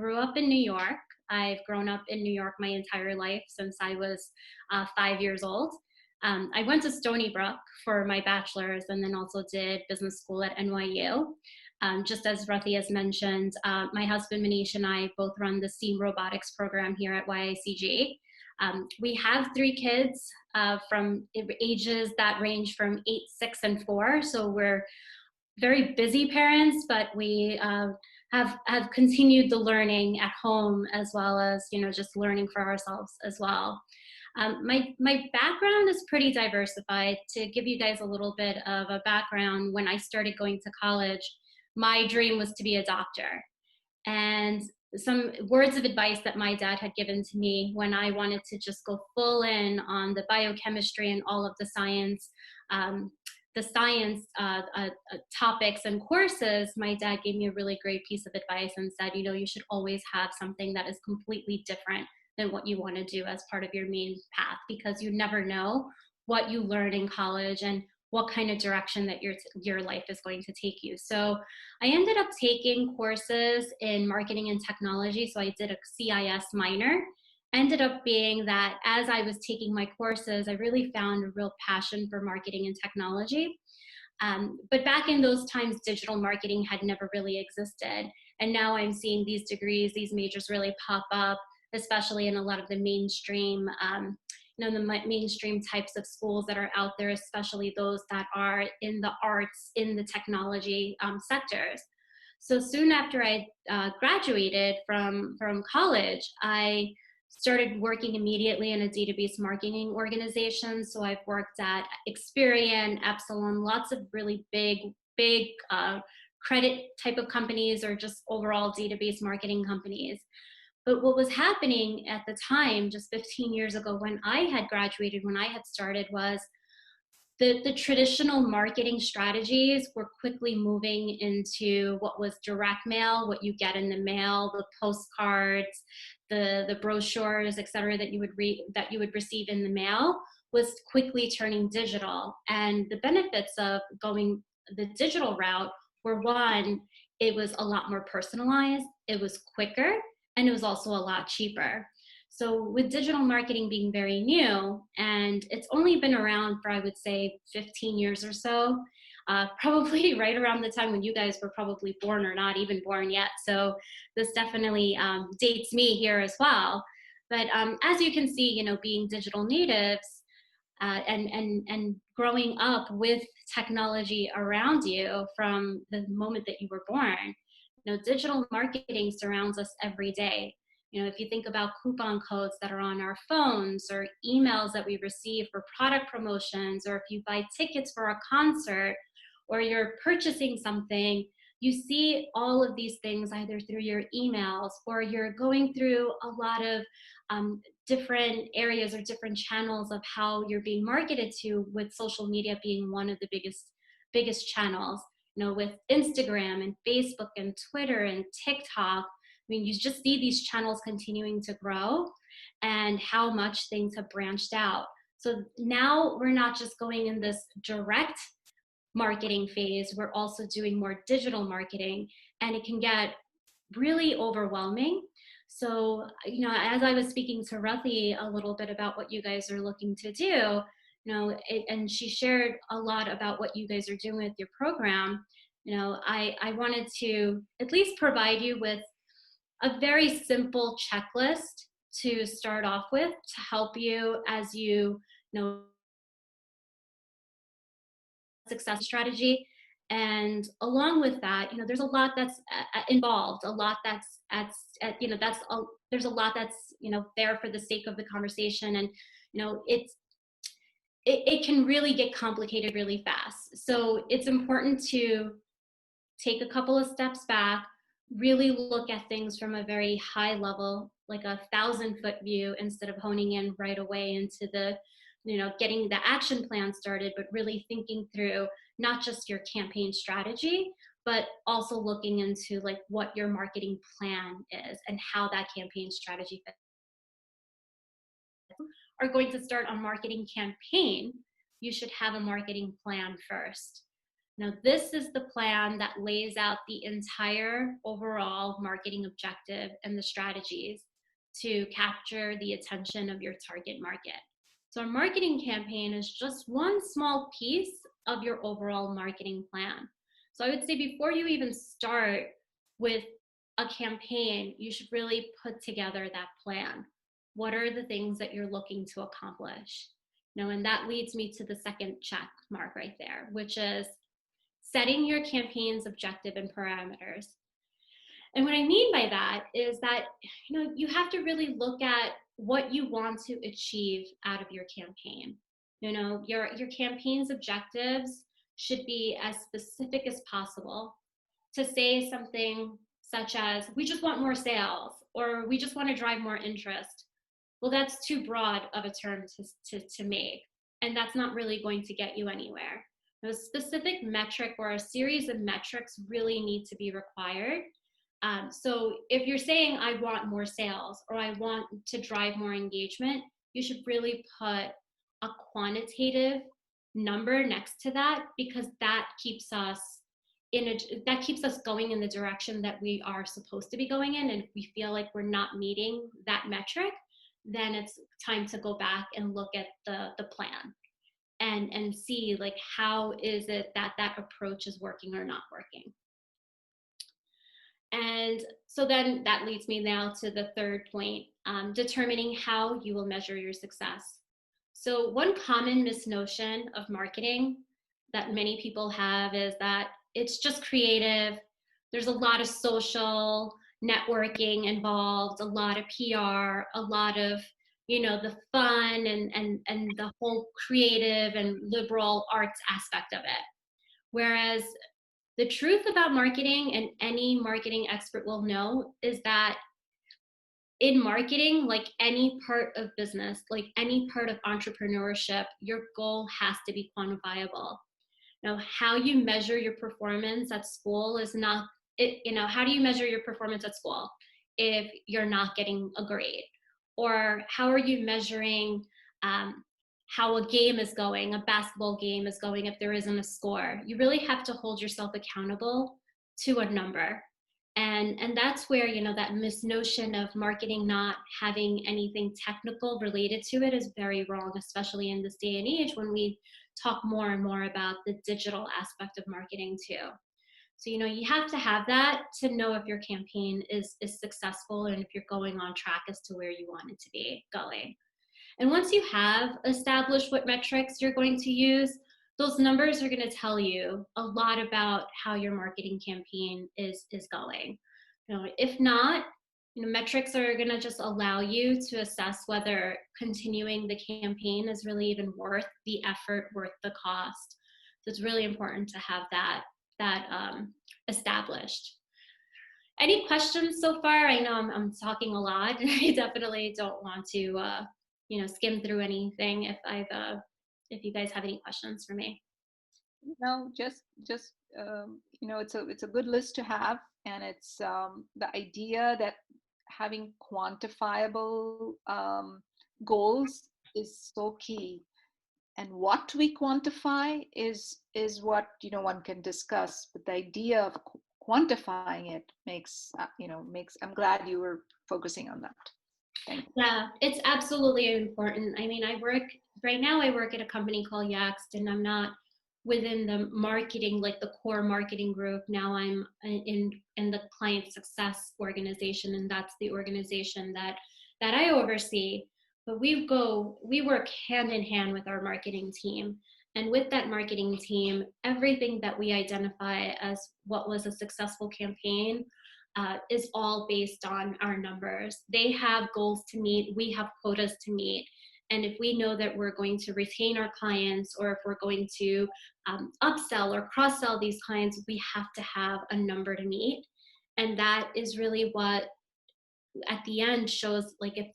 grew up in New York. I've grown up in New York my entire life since I was 5 years old. I went to Stony Brook for my bachelor's and then also did business school at NYU. Just as Ruthie has mentioned, my husband Manish and I both run the STEAM robotics program here at YICG. We have 3 kids from ages that range from 8, 6, and 4. So we're very busy parents, but we have continued the learning at home as well as, just learning for ourselves as well. My background is pretty diversified. To give you guys a little bit of a background, when I started going to college, my dream was to be a doctor. And some words of advice that my dad had given to me when I wanted to just go full in on the biochemistry and all of the science topics and courses, my dad gave me a really great piece of advice and said, you should always have something that is completely different than what you want to do as part of your main path, because you never know what you learn in college and what kind of direction that your life is going to take you. So I ended up taking courses in marketing and technology. So I did a CIS minor. Ended up being that as I was taking my courses, I really found a real passion for marketing and technology. But back in those times, digital marketing had never really existed. And now I'm seeing these degrees, these majors really pop up, especially in a lot of the mainstream the mainstream types of schools that are out there, especially those that are in the arts, in the technology sectors. So soon after I graduated from college, I started working immediately in a database marketing organization. So I've worked at Experian, Epsilon, lots of really big credit type of companies or just overall database marketing companies. But what was happening at the time, just 15 years ago when I had graduated, when I had started, was the traditional marketing strategies were quickly moving into what was direct mail, what you get in the mail, the postcards, the brochures, et cetera, that you would receive in the mail, was quickly turning digital. And the benefits of going the digital route were, one, it was a lot more personalized, it was quicker, and it was also a lot cheaper. So with digital marketing being very new, and it's only been around for, I would say, 15 years or so, probably right around the time when you guys were probably born or not even born yet. So this definitely dates me here as well. But as you can see, being digital natives and growing up with technology around you from the moment that you were born, digital marketing surrounds us every day. If you think about coupon codes that are on our phones or emails that we receive for product promotions, or if you buy tickets for a concert or you're purchasing something, you see all of these things either through your emails or you're going through a lot of different areas or different channels of how you're being marketed to, with social media being one of the biggest channels. With Instagram and Facebook and Twitter and TikTok, you just see these channels continuing to grow and how much things have branched out. So now we're not just going in this direct marketing phase, we're also doing more digital marketing, and it can get really overwhelming. So, as I was speaking to Ruthie a little bit about what you guys are looking to do, and she shared a lot about what you guys are doing with your program. I wanted to at least provide you with a very simple checklist to start off with to help you as you know success strategy. And along with that, there's a lot that's involved, a lot there's a lot that's there for the sake of the conversation, and it can really get complicated really fast. So it's important to take a couple of steps back, really look at things from a very high level, like a 1,000-foot view, instead of honing in right away into the, getting the action plan started, but really thinking through not just your campaign strategy, but also looking into like what your marketing plan is and how that campaign strategy fits. Are going to start a marketing campaign, you should have a marketing plan first. Now, this is the plan that lays out the entire overall marketing objective and the strategies to capture the attention of your target market. So, a marketing campaign is just one small piece of your overall marketing plan. So, I would say before you even start with a campaign, you should really put together that plan. What are the things that you're looking to accomplish? And that leads me to the second check mark right there, which is setting your campaign's objective and parameters. And what I mean by that is that you have to really look at what you want to achieve out of your campaign. Your campaign's objectives should be as specific as possible. To say something such as, we just want more sales, or we just want to drive more interest, well, that's too broad of a term to make, and that's not really going to get you anywhere. A specific metric or a series of metrics really need to be required. So if you're saying, I want more sales, or I want to drive more engagement, you should really put a quantitative number next to that, because that keeps us going in the direction that we are supposed to be going in. And if we feel like we're not meeting that metric, then it's time to go back and look at the plan and see, like, how is it that approach is working or not working. And so then that leads me now to the third point, determining how you will measure your success. So one common misnotion of marketing that many people have is that it's just creative. There's a lot of social networking involved, a lot of PR, a lot of the fun and the whole creative and liberal arts aspect of it. Whereas the truth about marketing, and any marketing expert will know, is that in marketing, like any part of business, like any part of entrepreneurship, your goal has to be quantifiable. How you measure your performance at school is not, how do you measure your performance at school if you're not getting a grade? Or how are you measuring how a game is going, a basketball game is going, if there isn't a score? You really have to hold yourself accountable to a number. And that's where, that misnotion of marketing not having anything technical related to it is very wrong, especially in this day and age when we talk more and more about the digital aspect of marketing too. So, you have to have that to know if your campaign is successful and if you're going on track as to where you want it to be going. And once you have established what metrics you're going to use, those numbers are going to tell you a lot about how your marketing campaign is going. If not, metrics are going to just allow you to assess whether continuing the campaign is really even worth the effort, worth the cost. So it's really important to have that established. Any questions so far? I know I'm talking a lot. I definitely don't want to skim through anything. If you guys have any questions for me. No, just it's a good list to have, and it's the idea that having quantifiable goals is so key. And what we quantify is what one can discuss, but the idea of quantifying it makes I'm glad you were focusing on that. Thank you. Yeah, it's absolutely important. I mean, I work at a company called Yext, and I'm not within the marketing, like the core marketing group. Now I'm in the client success organization, and that's the organization that I oversee. But we work hand in hand with our marketing team. And with that marketing team, everything that we identify as what was a successful campaign is all based on our numbers. They have goals to meet, we have quotas to meet. And if we know that we're going to retain our clients, or if we're going to upsell or cross-sell these clients, we have to have a number to meet. And that is really what at the end shows, like, if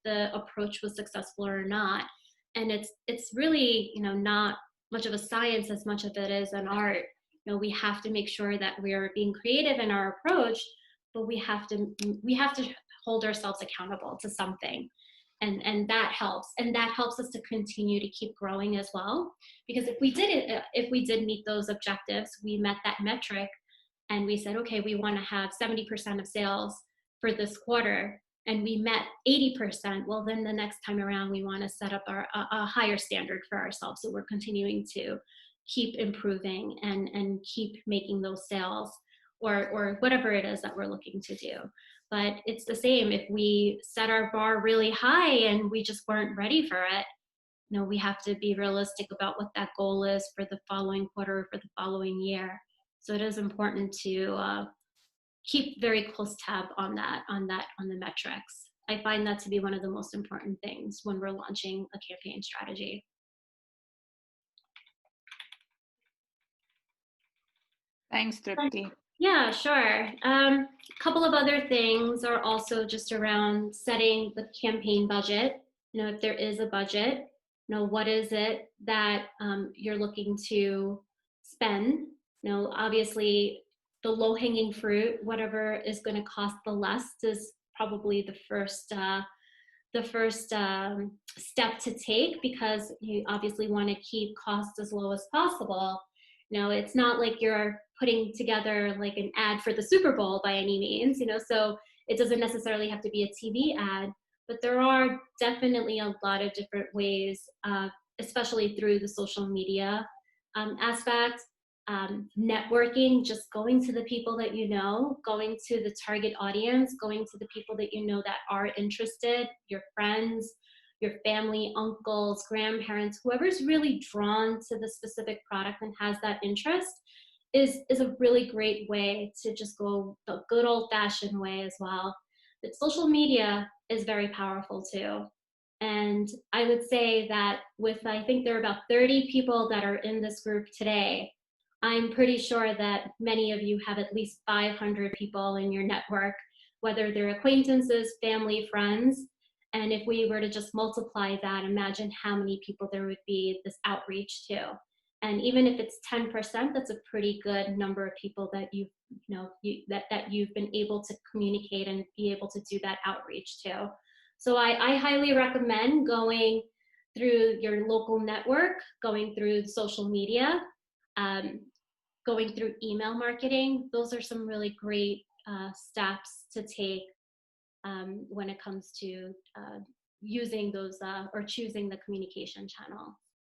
the approach was successful or not. And it's really not much of a science as much of it is an art. We have to make sure that we are being creative in our approach, but we have to hold ourselves accountable to something. And that helps, and that helps us to continue to keep growing as well. Because if we did meet those objectives, we met that metric, and we said, okay, we want to have 70% of sales for this quarter, and we met 80%, well, then the next time around, we want to set up a higher standard for ourselves. So we're continuing to keep improving and keep making those sales, or whatever it is that we're looking to do. But it's the same. If we set our bar really high and we just weren't ready for it, we have to be realistic about what that goal is for the following quarter, for the following year. So it is important to keep very close tab on the metrics. I find that to be one of the most important things when we're launching a campaign strategy. Thanks, Trupti. Yeah, sure. A couple of other things are also just around setting the campaign budget. If there is a budget, what is it that you're looking to spend? Obviously, the low-hanging fruit, whatever is going to cost the least, is probably the first step to take, because you obviously want to keep costs as low as possible. It's not like you're putting together like an ad for the Super Bowl by any means, so it doesn't necessarily have to be a TV ad, but there are definitely a lot of different ways, especially through the social media aspect. Networking, just going to the people that going to the target audience, going to the people that that are interested, your friends, your family, uncles, grandparents, whoever's really drawn to the specific product and has that interest is a really great way to just go the good old-fashioned way as well. But social media is very powerful too. And I would say that I think there are about 30 people that are in this group today. I'm pretty sure that many of you have at least 500 people in your network, whether they're acquaintances, family, friends. And if we were to just multiply that, imagine how many people there would be this outreach to. And even if it's 10%, that's a pretty good number of people that you've been able to communicate and be able to do that outreach to. So I highly recommend going through your local network, going through social media, going through email marketing. Those are some really great steps to take when it comes to using those or choosing the communication channel.